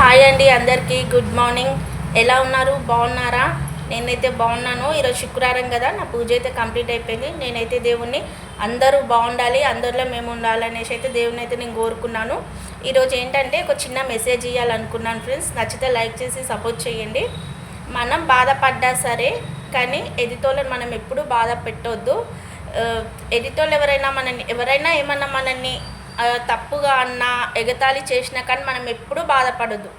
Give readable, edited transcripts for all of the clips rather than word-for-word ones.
Hi అండి, అందరికీ good morning. ఎలా ఉన్నారు? బాగున్నారా? నేనైతే బాగున్నాను. ఈరోజు శుక్రవారం కదా, నా పూజ అయితే కంప్లీట్ అయిపోయింది. నేనైతే దేవుణ్ణి అందరూ బాగుండాలి, అందరిలో మేము ఉండాలనేసి అయితే దేవుని అయితే నేను కోరుకున్నాను. ఈరోజు ఏంటంటే ఒక చిన్న మెసేజ్ ఇవ్వాలనుకున్నాను ఫ్రెండ్స్. నచ్చితే లైక్ చేసి సపోర్ట్ చేయండి. మనం బాధపడ్డా సరే, కానీ ఎదుటోళ్ళని మనం ఎప్పుడూ బాధ పెట్టొద్దు. ఎదుటోళ్ళు ఎవరైనా ఏమన్నా మనల్ని తప్పుగా అన్నా, ఎగతాళి చేసినా కానీ మనం ఎప్పుడూ బాధపడొద్దు.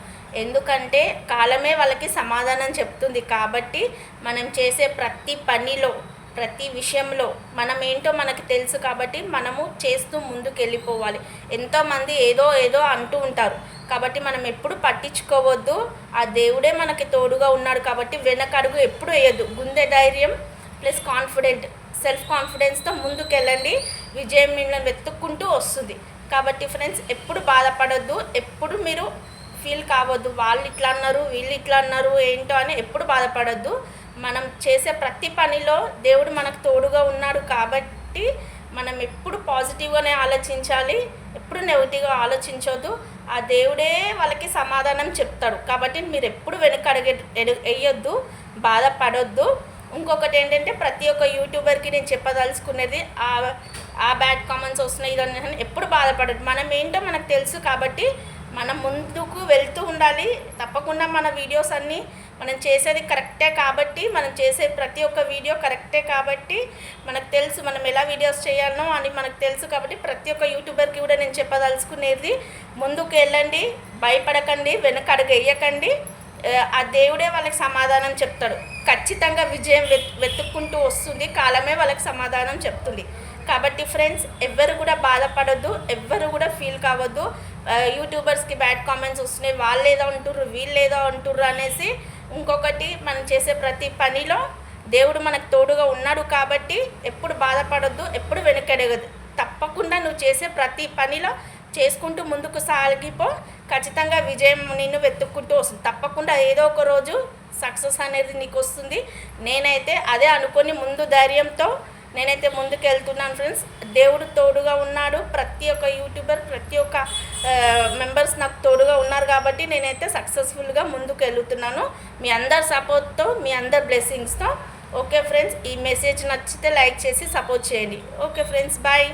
ఎందుకంటే కాలమే వాళ్ళకి సమాధానం చెప్తుంది. కాబట్టి మనం చేసే ప్రతి పనిలో, ప్రతి విషయంలో మనం ఏంటో మనకి తెలుసు. కాబట్టి మనము చేస్తూ ముందుకు వెళ్ళిపోవాలి. ఎంతోమంది ఏదో ఏదో అంటూ ఉంటారు. కాబట్టి మనం ఎప్పుడు పట్టించుకోవద్దు. ఆ దేవుడే మనకి తోడుగా ఉన్నాడు. కాబట్టి వెనకడుగు ఎప్పుడు వేయద్దు. గుండె ధైర్యం ప్లస్ సెల్ఫ్ కాన్ఫిడెన్స్తో ముందుకెళ్ళండి. విజయం మిమ్మల్ని వెతుక్కుంటూ వస్తుంది. కాబట్టి ఫ్రెండ్స్, ఎప్పుడు బాధపడొద్దు. ఎప్పుడు మీరు ఫీల్ కావద్దు, వాళ్ళు ఇట్లా అన్నారు, వీళ్ళు ఇట్లా అన్నారు ఏంటో అని ఎప్పుడు బాధపడొద్దు. మనం చేసే ప్రతి పనిలో దేవుడు మనకు తోడుగా ఉన్నాడు. కాబట్టి మనం ఎప్పుడు పాజిటివ్గానే ఆలోచించాలి. ఎప్పుడు నెగిటివ్గా ఆలోచించొద్దు. ఆ దేవుడే వాళ్ళకి సమాధానం చెప్తాడు. కాబట్టి మీరు ఎప్పుడు వేయొద్దు, బాధపడొద్దు. ఇంకొకటి ఏంటంటే, ప్రతి ఒక్క యూట్యూబర్కి నేను చెప్పదలుచుకునేది, ఆ బ్యాడ్ కామెంట్స్ వస్తున్నాయి ఇదని ఎప్పుడు బాధపడదు. మనం ఏంటో మనకు తెలుసు. కాబట్టి మనం ముందుకు వెళ్తూ ఉండాలి. తప్పకుండా మన వీడియోస్ అన్నీ మనం చేసేది కరెక్టే. కాబట్టి మనం చేసే ప్రతి ఒక్క వీడియో కరెక్టే. కాబట్టి మనకు తెలుసు మనం ఎలా వీడియోస్ చేయాలనో అని మనకు తెలుసు. కాబట్టి ప్రతి ఒక్క యూట్యూబర్కి కూడా నేను చెప్పదలుచుకునేది, ముందుకు వెళ్ళండి, భయపడకండి, వెనక అడుగు వేయకండి. ఆ దేవుడే వాళ్ళకి సమాధానం చెప్తాడు. ఖచ్చితంగా విజయం వెతుక్కుంటూ వస్తుంది. కాలమే వాళ్ళకి సమాధానం చెప్తుంది. కాబట్టి ఫ్రెండ్స్, ఎవ్వరు కూడా బాధపడొద్దు, ఎవ్వరు కూడా ఫీల్ కావద్దు. యూట్యూబర్స్కి బ్యాడ్ కామెంట్స్ వస్తున్నాయి, వాళ్ళు ఏదో అంటుర్రు, వీళ్ళు ఏదో అంటుర్రు అనేసి. ఇంకొకటి, మనం చేసే ప్రతి పనిలో దేవుడు మనకు తోడుగా ఉన్నాడు. కాబట్టి ఎప్పుడు బాధపడొద్దు, ఎప్పుడు వెనకడగదు. తప్పకుండా నువ్వు చేసే ప్రతి పనిలో చేసుకుంటూ ముందుకు సాగిపో. ఖచ్చితంగా విజయం నిన్ను వెతుక్కుంటూ వస్తుంది. తప్పకుండా ఏదో ఒక రోజు సక్సెస్ అనేది నీకు వస్తుంది. నేనైతే అదే అనుకొని ముందు ధైర్యంతో నేనైతే ముందుకు వెళ్తున్నాను ఫ్రెండ్స్. దేవుడు తోడుగా ఉన్నాడు. ప్రతి ఒక్క యూట్యూబర్, ప్రతి ఒక్క మెంబర్స్ నాకు తోడుగా ఉన్నారు. కాబట్టి నేనైతే సక్సెస్ఫుల్గా ముందుకు వెళ్తున్నాను. మీ అందరి సపోర్ట్తో, మీ అందరి బ్లెస్సింగ్స్తో. ఓకే ఫ్రెండ్స్, ఈ మెసేజ్ నచ్చితే లైక్ చేసి సపోర్ట్ చేయండి. Okay friends, bye.